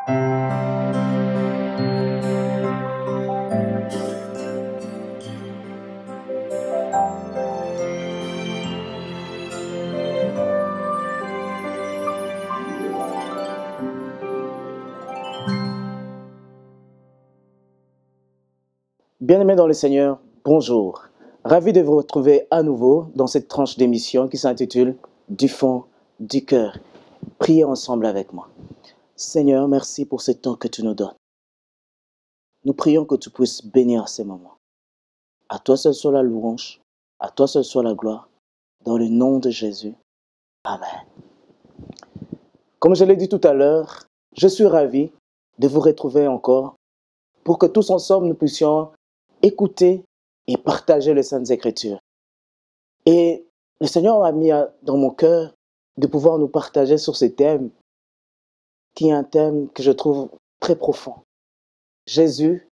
Bien-aimés dans le Seigneur, bonjour. Ravi de vous retrouver à nouveau dans cette tranche d'émission qui s'intitule « Du fond du cœur ». Priez ensemble avec moi. Seigneur, merci pour ce temps que tu nous donnes. Nous prions que tu puisses bénir ces moments. À toi seul soit la louange, à toi seul soit la gloire, dans le nom de Jésus. Amen. Comme je l'ai dit tout à l'heure, je suis ravi de vous retrouver encore pour que tous ensemble nous puissions écouter et partager les Saintes Écritures. Et le Seigneur m'a mis dans mon cœur de pouvoir nous partager sur ce thème, qui est un thème que je trouve très profond. Jésus,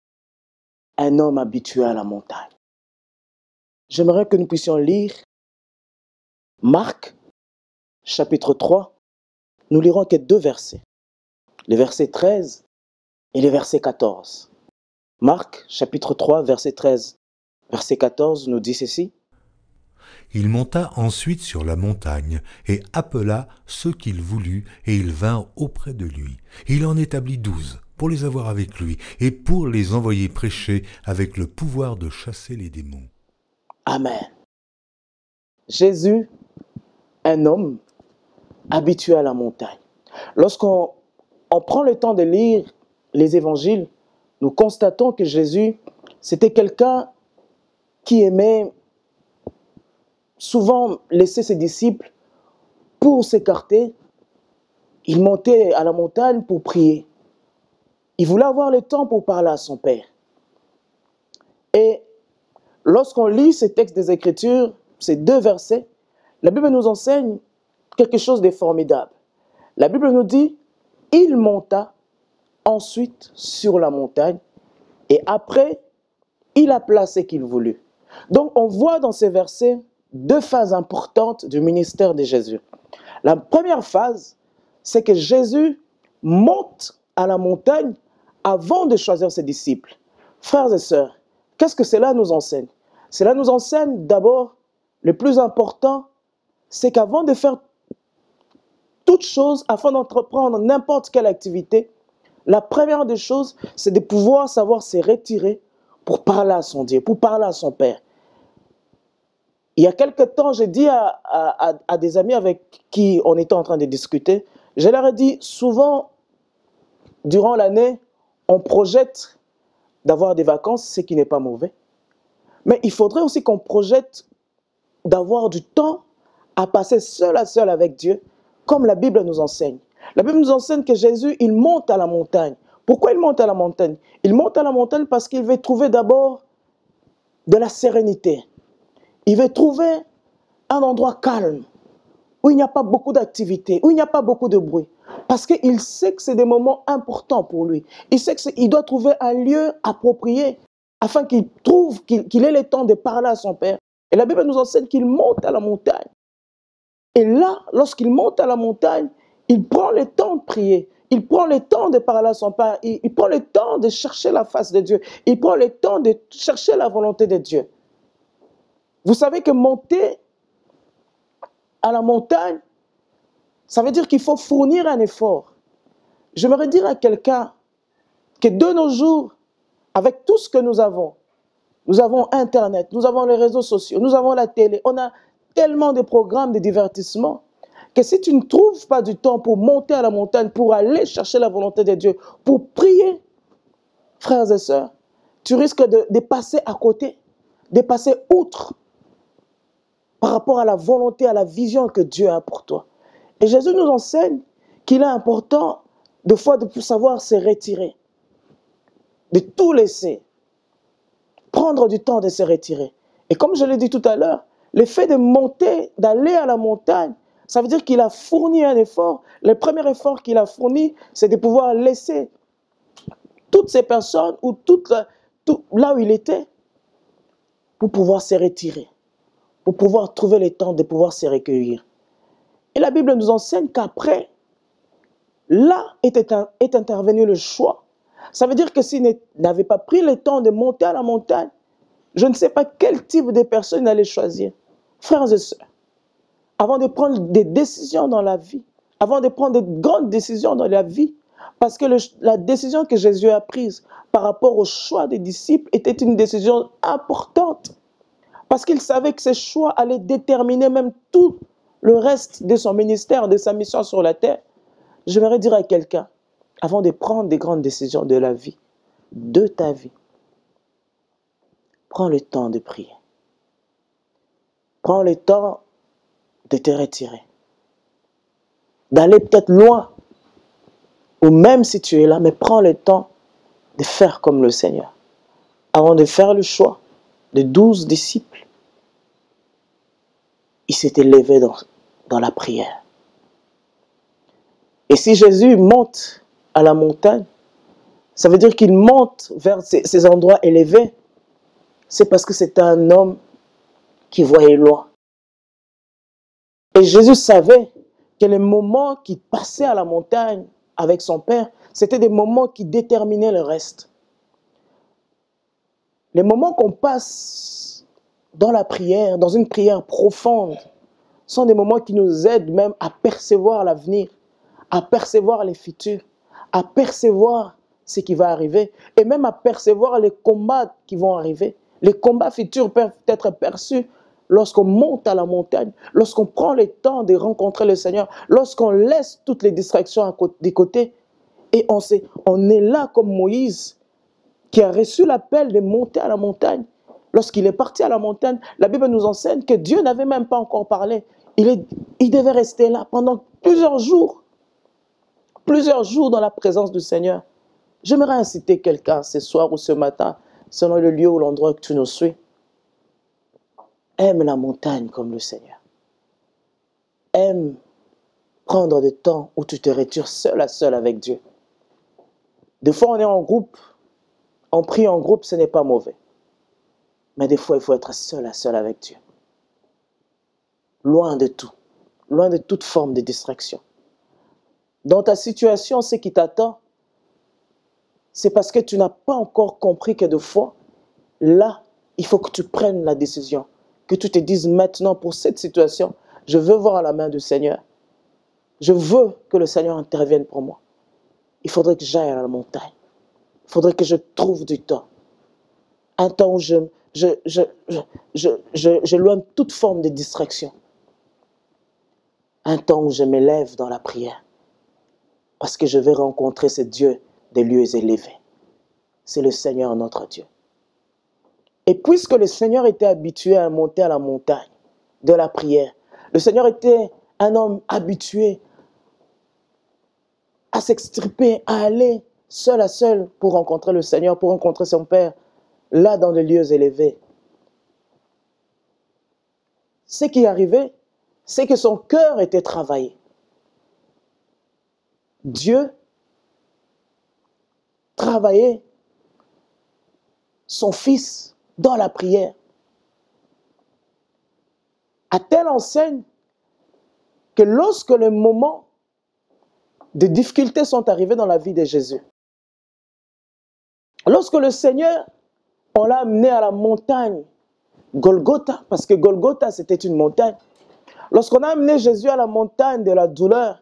un homme habitué à la montagne. J'aimerais que nous puissions lire Marc, chapitre 3. Nous lirons que 2 versets, les versets 13 et les versets 14. Marc, chapitre 3, verset 13, verset 14 nous dit ceci. Il monta ensuite sur la montagne et appela ceux qu'il voulut, et ils vinrent auprès de lui. Il en établit 12 pour les avoir avec lui et pour les envoyer prêcher avec le pouvoir de chasser les démons. Amen. Jésus, un homme habitué à la montagne. Lorsqu'on prend le temps de lire les évangiles, nous constatons que Jésus, c'était quelqu'un qui aimait souvent laisser ses disciples pour s'écarter. Il montait à la montagne pour prier. Il voulait avoir le temps pour parler à son Père. Et lorsqu'on lit ces textes des Écritures, ces 2 versets, la Bible nous enseigne quelque chose de formidable. La Bible nous dit, il monta ensuite sur la montagne et après, il appela ce qu'il voulut. Donc, on voit dans ces versets 2 phases importantes du ministère de Jésus. La première phase, c'est que Jésus monte à la montagne avant de choisir ses disciples. Frères et sœurs, qu'est-ce que cela nous enseigne? Cela nous enseigne d'abord, le plus important, c'est qu'avant de faire toute chose, afin d'entreprendre n'importe quelle activité, la première des choses, c'est de pouvoir savoir se retirer pour parler à son Dieu, pour parler à son Père. Il y a quelque temps, j'ai dit à des amis avec qui on était en train de discuter, je leur ai dit, souvent, durant l'année, on projette d'avoir des vacances, ce qui n'est pas mauvais. Mais il faudrait aussi qu'on projette d'avoir du temps à passer seul à seul avec Dieu, comme la Bible nous enseigne. La Bible nous enseigne que Jésus, il monte à la montagne. Pourquoi il monte à la montagne? Il monte à la montagne parce qu'il veut trouver d'abord de la sérénité. Il veut trouver un endroit calme, où il n'y a pas beaucoup d'activité, où il n'y a pas beaucoup de bruit. Parce qu'il sait que c'est des moments importants pour lui. Il sait qu'il doit trouver un lieu approprié afin qu'il trouve, qu'il ait le temps de parler à son Père. Et la Bible nous enseigne qu'il monte à la montagne. Et là, lorsqu'il monte à la montagne, il prend le temps de prier. Il prend le temps de parler à son Père. Il prend le temps de chercher la face de Dieu. Il prend le temps de chercher la volonté de Dieu. Vous savez que monter à la montagne, ça veut dire qu'il faut fournir un effort. J'aimerais dire à quelqu'un que de nos jours, avec tout ce que nous avons Internet, nous avons les réseaux sociaux, nous avons la télé, on a tellement de programmes de divertissement que si tu ne trouves pas du temps pour monter à la montagne, pour aller chercher la volonté de Dieu, pour prier, frères et sœurs, tu risques de passer à côté, de passer outre par rapport à la volonté, à la vision que Dieu a pour toi. Et Jésus nous enseigne qu'il est important de fois de savoir se retirer, de tout laisser, prendre du temps de se retirer. Et comme je l'ai dit tout à l'heure, le fait de monter, d'aller à la montagne, ça veut dire qu'il a fourni un effort. Le premier effort qu'il a fourni, c'est de pouvoir laisser toutes ces personnes ou là où il était pour pouvoir se retirer, pour pouvoir trouver le temps de pouvoir se recueillir. Et la Bible nous enseigne qu'après là est intervenu le choix. Ça veut dire que s'il n'avait pas pris le temps de monter à la montagne, je ne sais pas quel type de personne il allait choisir. Frères et sœurs, avant de prendre des décisions dans la vie, avant de prendre de grandes décisions dans la vie, parce que la décision que Jésus a prise par rapport au choix des disciples était une décision importante. Parce qu'il savait que ce choix allait déterminer même tout le reste de son ministère, de sa mission sur la terre. J'aimerais dire à quelqu'un, avant de prendre des grandes décisions de la vie, de ta vie, prends le temps de prier. Prends le temps de te retirer. D'aller peut-être loin. Ou même si tu es là, mais prends le temps de faire comme le Seigneur. Avant de faire le choix de 12 disciples, il s'était levé dans la prière. Et si Jésus monte à la montagne, ça veut dire qu'il monte vers ces endroits élevés. C'est parce que c'était un homme qui voyait loin. Et Jésus savait que les moments qu'il passait à la montagne avec son Père, c'était des moments qui déterminaient le reste. Les moments qu'on passe dans la prière, dans une prière profonde, sont des moments qui nous aident même à percevoir l'avenir, à percevoir les futurs, à percevoir ce qui va arriver et même à percevoir les combats qui vont arriver. Les combats futurs peuvent être perçus lorsqu'on monte à la montagne, lorsqu'on prend le temps de rencontrer le Seigneur, lorsqu'on laisse toutes les distractions de côté et on est là comme Moïse qui a reçu l'appel de monter à la montagne. Lorsqu'il est parti à la montagne, la Bible nous enseigne que Dieu n'avait même pas encore parlé. Il devait rester là pendant plusieurs jours dans la présence du Seigneur. J'aimerais inciter quelqu'un ce soir ou ce matin, selon le lieu ou l'endroit que tu nous suis. Aime la montagne comme le Seigneur. Aime prendre du temps où tu te retires seul à seul avec Dieu. Des fois, on est en groupe, on prie en groupe, ce n'est pas mauvais. Mais des fois, il faut être seul à seul avec Dieu. Loin de tout, loin de toute forme de distraction. Dans ta situation, ce qui t'attend, c'est parce que tu n'as pas encore compris que des fois, là, il faut que tu prennes la décision. Que tu te dises maintenant, pour cette situation, je veux voir la main du Seigneur. Je veux que le Seigneur intervienne pour moi. Il faudrait que j'aille à la montagne. Il faudrait que je trouve du temps. Un temps où j'éloigne toute forme de distraction. Un temps où je m'élève dans la prière. Parce que je vais rencontrer ce Dieu des lieux élevés. C'est le Seigneur notre Dieu. Et puisque le Seigneur était habitué à monter à la montagne de la prière, le Seigneur était un homme habitué à s'extirper, à aller seul à seul pour rencontrer le Seigneur, pour rencontrer son Père, là dans les lieux élevés. Ce qui arrivait, c'est que son cœur était travaillé. Dieu travaillait son Fils dans la prière. À telle enseigne que lorsque les moments de difficultés sont arrivés dans la vie de Jésus, lorsque le Seigneur, on l'a amené à la montagne Golgotha, parce que Golgotha c'était une montagne, lorsqu'on a amené Jésus à la montagne de la douleur,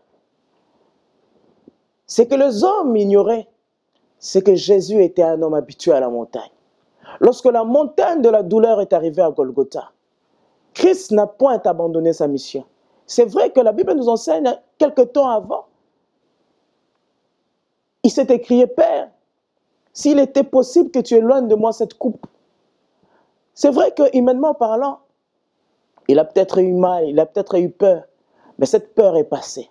ce que les hommes ignoraient, c'est que Jésus était un homme habitué à la montagne. Lorsque la montagne de la douleur est arrivée à Golgotha, Christ n'a point abandonné sa mission. C'est vrai que la Bible nous enseigne, quelque temps avant, il s'est écrié, Père, s'il était possible que tu éloignes de moi cette coupe. C'est vrai que, humainement parlant, il a peut-être eu mal, il a peut-être eu peur, mais cette peur est passée.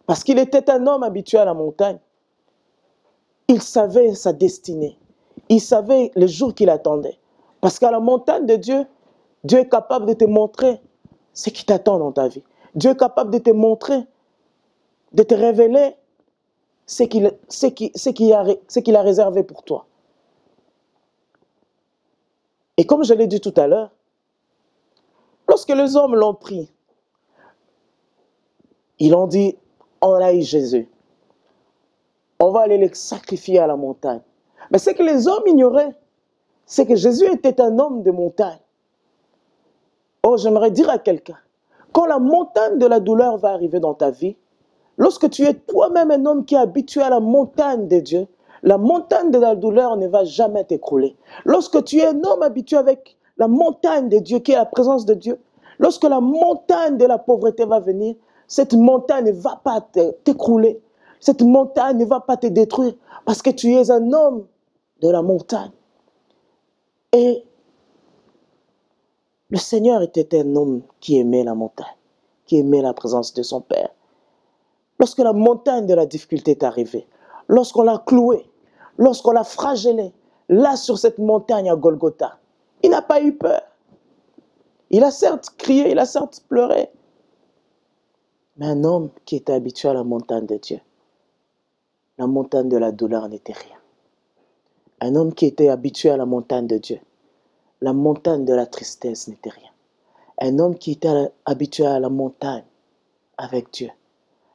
Parce qu'il était un homme habitué à la montagne. Il savait sa destinée. Il savait les jours qu'il attendait. Parce qu'à la montagne de Dieu, Dieu est capable de te montrer ce qui t'attend dans ta vie. Dieu est capable de te montrer, de te révéler ce qu'il a réservé pour toi. Et comme je l'ai dit tout à l'heure, lorsque les hommes l'ont pris, ils ont dit, on a eu Jésus. On va aller les sacrifier à la montagne. Mais ce que les hommes ignoraient, c'est que Jésus était un homme de montagne. Oh, j'aimerais dire à quelqu'un, quand la montagne de la douleur va arriver dans ta vie, lorsque tu es toi-même un homme qui est habitué à la montagne de Dieu, la montagne de la douleur ne va jamais t'écrouler. Lorsque tu es un homme habitué avec la montagne de Dieu, qui est la présence de Dieu, lorsque la montagne de la pauvreté va venir, cette montagne ne va pas t'écrouler. Cette montagne ne va pas te détruire parce que tu es un homme de la montagne. Et le Seigneur était un homme qui aimait la montagne, qui aimait la présence de son Père. Lorsque la montagne de la difficulté est arrivée, lorsqu'on l'a cloué, lorsqu'on l'a flagellé, là sur cette montagne à Golgotha, il n'a pas eu peur. Il a certes crié, il a certes pleuré, mais un homme qui était habitué à la montagne de Dieu, la montagne de la douleur n'était rien. Un homme qui était habitué à la montagne de Dieu, la montagne de la tristesse n'était rien. Un homme qui était habitué à la montagne avec Dieu,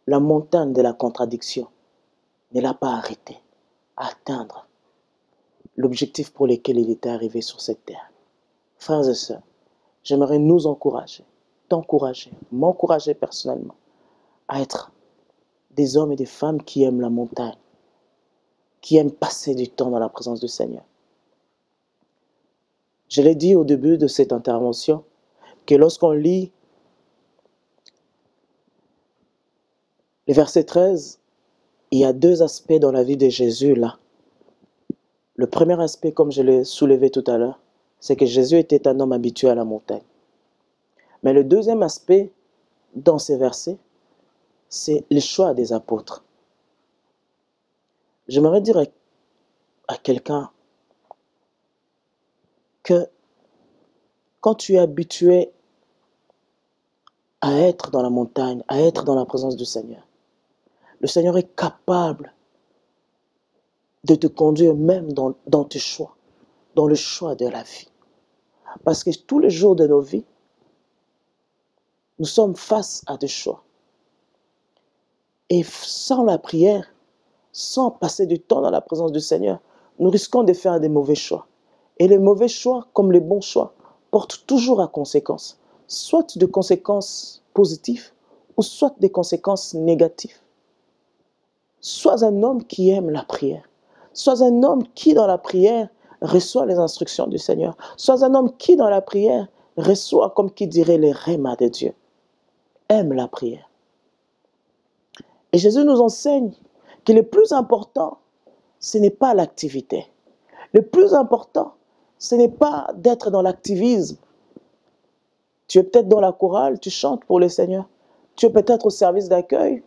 la montagne de la contradiction, ne l'a pas arrêté à atteindre l'objectif pour lequel il était arrivé sur cette terre. Frères et sœurs, j'aimerais nous encourager, t'encourager, m'encourager personnellement à être des hommes et des femmes qui aiment la montagne, qui aiment passer du temps dans la présence du Seigneur. Je l'ai dit au début de cette intervention, que lorsqu'on lit le verset 13, il y a deux aspects dans la vie de Jésus là. Le premier aspect, comme je l'ai soulevé tout à l'heure, c'est que Jésus était un homme habitué à la montagne. Mais le deuxième aspect dans ces versets, c'est le choix des apôtres. J'aimerais dire à quelqu'un que quand tu es habitué à être dans la montagne, à être dans la présence du Seigneur, le Seigneur est capable de te conduire même dans tes choix, dans le choix de la vie. Parce que tous les jours de nos vies, nous sommes face à des choix. Et sans la prière, sans passer du temps dans la présence du Seigneur, nous risquons de faire des mauvais choix. Et les mauvais choix, comme les bons choix, portent toujours à conséquences. Soit de conséquences positives, ou soit des conséquences négatives. Sois un homme qui aime la prière. Sois un homme qui, dans la prière, reçoit les instructions du Seigneur. Sois un homme qui, dans la prière, reçoit, comme qui dirait, les rémas de Dieu. Aime la prière. Et Jésus nous enseigne que le plus important, ce n'est pas l'activité. Le plus important, ce n'est pas d'être dans l'activisme. Tu es peut-être dans la chorale, tu chantes pour le Seigneur. Tu es peut-être au service d'accueil.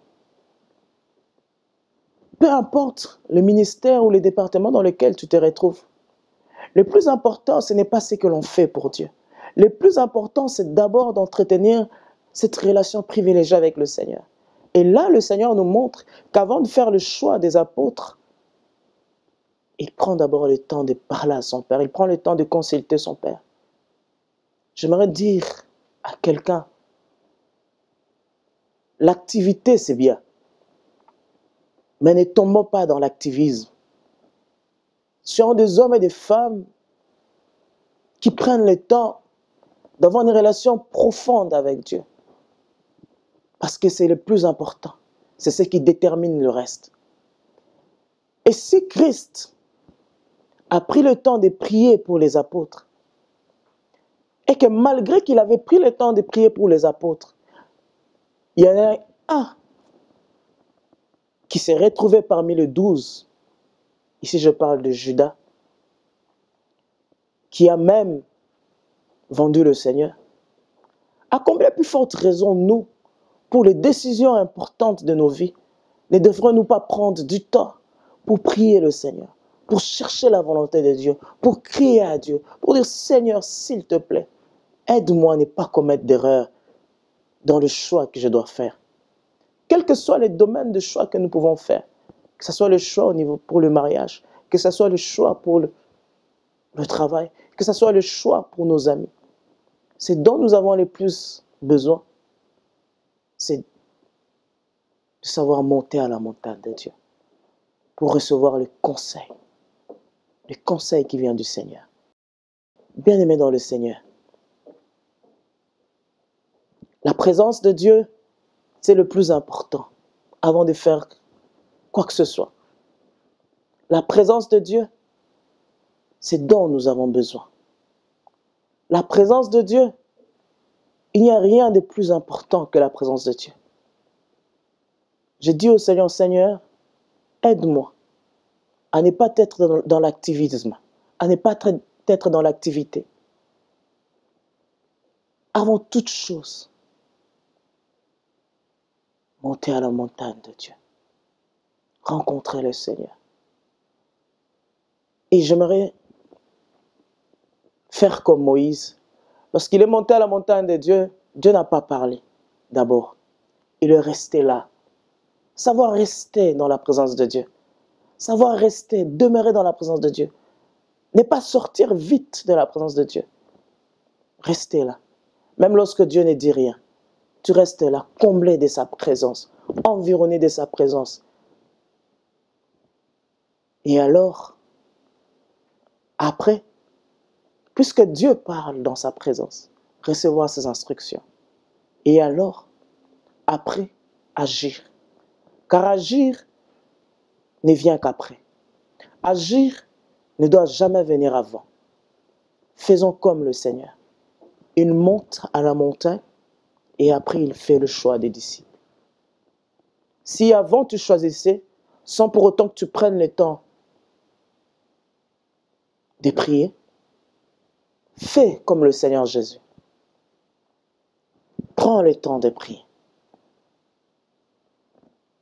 Peu importe le ministère ou le département dans lequel tu te retrouves. Le plus important, ce n'est pas ce que l'on fait pour Dieu. Le plus important, c'est d'abord d'entretenir cette relation privilégiée avec le Seigneur. Et là, le Seigneur nous montre qu'avant de faire le choix des apôtres, il prend d'abord le temps de parler à son Père. Il prend le temps de consulter son Père. J'aimerais dire à quelqu'un, l'activité, c'est bien. Mais ne tombons pas dans l'activisme. Soyons des hommes et des femmes qui prennent le temps d'avoir une relation profonde avec Dieu. Parce que c'est le plus important. C'est ce qui détermine le reste. Et si Christ a pris le temps de prier pour les apôtres, et que malgré qu'il avait pris le temps de prier pour les apôtres, il y en a un qui s'est retrouvé parmi les 12, ici je parle de Judas, qui a même vendu le Seigneur. À combien plus forte raison, nous, pour les décisions importantes de nos vies, ne devrions-nous pas prendre du temps pour prier le Seigneur, pour chercher la volonté de Dieu, pour crier à Dieu, pour dire « Seigneur, s'il te plaît, aide-moi à ne pas commettre d'erreur dans le choix que je dois faire. » Quels que soient les domaines de choix que nous pouvons faire, que ce soit le choix au niveau pour le mariage, que ce soit le choix pour le travail, que ce soit le choix pour nos amis, ce dont nous avons le plus besoin, c'est de savoir monter à la montagne de Dieu. pour recevoir le conseil qui vient du Seigneur. Bien-aimé dans le Seigneur, la présence de Dieu, c'est le plus important avant de faire quoi que ce soit. La présence de Dieu, c'est dont nous avons besoin. La présence de Dieu, il n'y a rien de plus important que la présence de Dieu. Je dis au Seigneur, Seigneur, aide-moi à ne pas être dans l'activisme, à ne pas être dans l'activité. Avant toute chose, monter à la montagne de Dieu, rencontrer le Seigneur. Et j'aimerais faire comme Moïse. Lorsqu'il est monté à la montagne de Dieu, Dieu n'a pas parlé d'abord. Il est resté là. Savoir rester dans la présence de Dieu. Savoir rester, demeurer dans la présence de Dieu. Ne pas sortir vite de la présence de Dieu. Rester là. Même lorsque Dieu ne dit rien, tu restes là, comblé de sa présence, environné de sa présence. Et alors, après, puisque Dieu parle dans sa présence, recevoir ses instructions. Et alors, après, agir. Car agir ne vient qu'après. Agir ne doit jamais venir avant. Faisons comme le Seigneur. Il monte à la montagne et après il fait le choix des disciples. Si avant tu choisissais, sans pour autant que tu prennes le temps de prier, fais comme le Seigneur Jésus. Prends le temps de prier.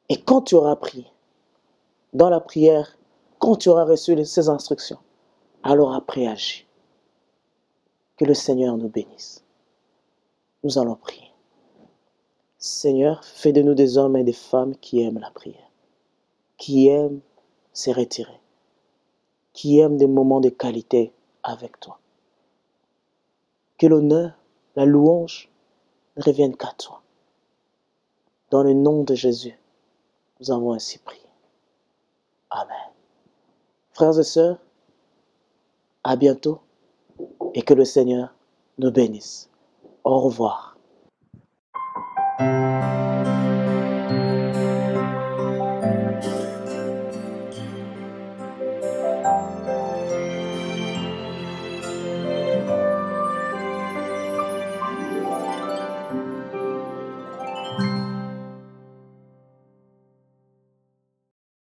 Et quand tu auras prié, dans la prière, quand tu auras reçu ces instructions, alors après agis. Que le Seigneur nous bénisse. Nous allons prier. Seigneur, fais de nous des hommes et des femmes qui aiment la prière, qui aiment se retirer, qui aiment des moments de qualité avec toi. Que l'honneur, la louange ne reviennent qu'à toi. Dans le nom de Jésus, nous avons ainsi prié. Amen. Frères et sœurs, à bientôt et que le Seigneur nous bénisse. Au revoir.